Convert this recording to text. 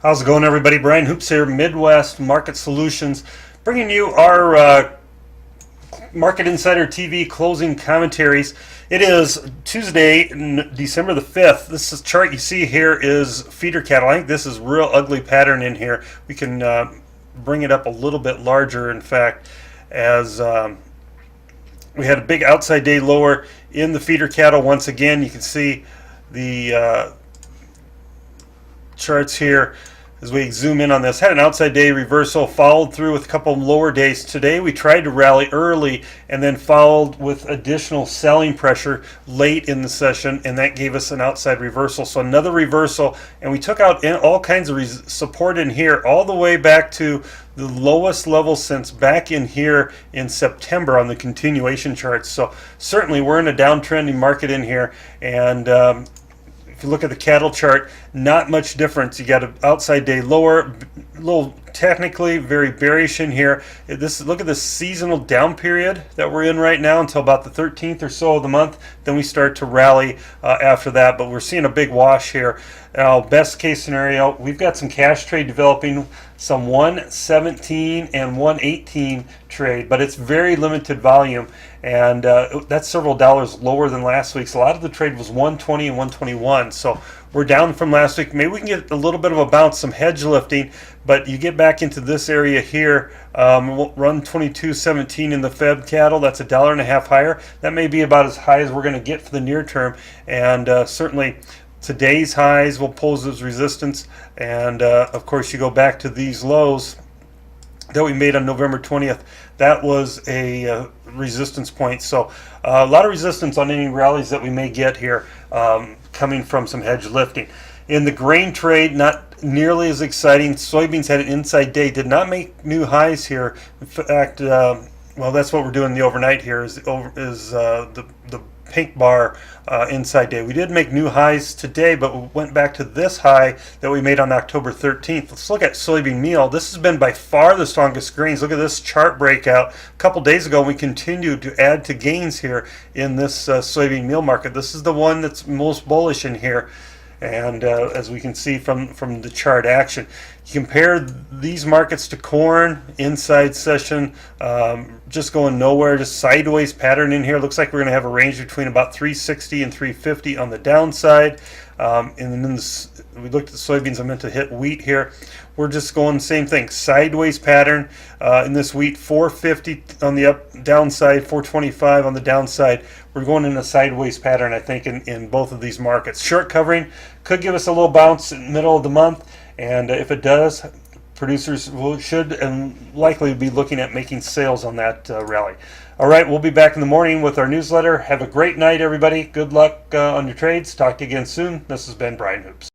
How's it going, everybody? Brian Hoops here, Midwest Market Solutions, bringing you our Market Insider TV closing commentaries. It is Tuesday, December the 5th. This chart you see here is feeder cattle. I think this is real ugly pattern in here. We can bring it up a little bit larger, in fact, as we had a big outside day lower in the feeder cattle. Once again, you can see the charts here as we zoom in on this. Had an outside day reversal, followed through with a couple lower days. Today we tried to rally early and then followed with additional selling pressure late in the session, and that gave us an outside reversal. So another reversal, and we took out all kinds of support in here all the way back to the lowest level since back in here in September on the continuation charts. So certainly we're in a downtrending market in here, and if you look at the cattle chart, not much difference. You got an outside day lower, a little technically very bearish in here. Look at this seasonal down period that we're in right now until about the 13th or so of the month. Then we start to rally after that, but we're seeing a big wash here. Now, best case scenario, we've got some cash trade developing, some 117 and 118 trade, but it's very limited volume, and that's several dollars lower than last week's. A lot of the trade was 120 and 121, so we're down from last week. Maybe we can get a little bit of a bounce, some hedge lifting, but you get back into this area here, we'll run 22.17 in the Fed cattle. That's $1.50 higher. That may be about as high as we're going to get for the near term, and certainly today's highs will pose as resistance, and of course you go back to these lows that we made on November 20th. That was a resistance point. So a lot of resistance on any rallies that we may get here, coming from some hedge lifting. In the grain trade, not nearly as exciting. Soybeans had an inside day, did not make new highs here. In fact, well, that's what we're doing the overnight here is the pink bar inside day. We did make new highs today, but we went back to this high that we made on October 13th. Let's look at soybean meal. This has been by far the strongest grains. Look at this chart breakout. A couple days ago, we continued to add to gains here in this soybean meal market. This is the one that's most bullish in here. And as we can see from the chart action, you compare these markets to corn, inside session, just going nowhere, just sideways pattern in here. Looks like we're going to have a range between about 360 and 350 on the downside. And then we looked at soybeans. I meant to hit wheat here. We're just going the same thing, sideways pattern in this wheat, 450 on the downside, 425 on the downside. We're going in a sideways pattern, I think, in both of these markets. Short covering could give us a little bounce in the middle of the month, and if it does, producers should and likely be looking at making sales on that rally. All right, we'll be back in the morning with our newsletter. Have a great night, everybody. Good luck on your trades. Talk to you again soon. This has been Brian Hoops.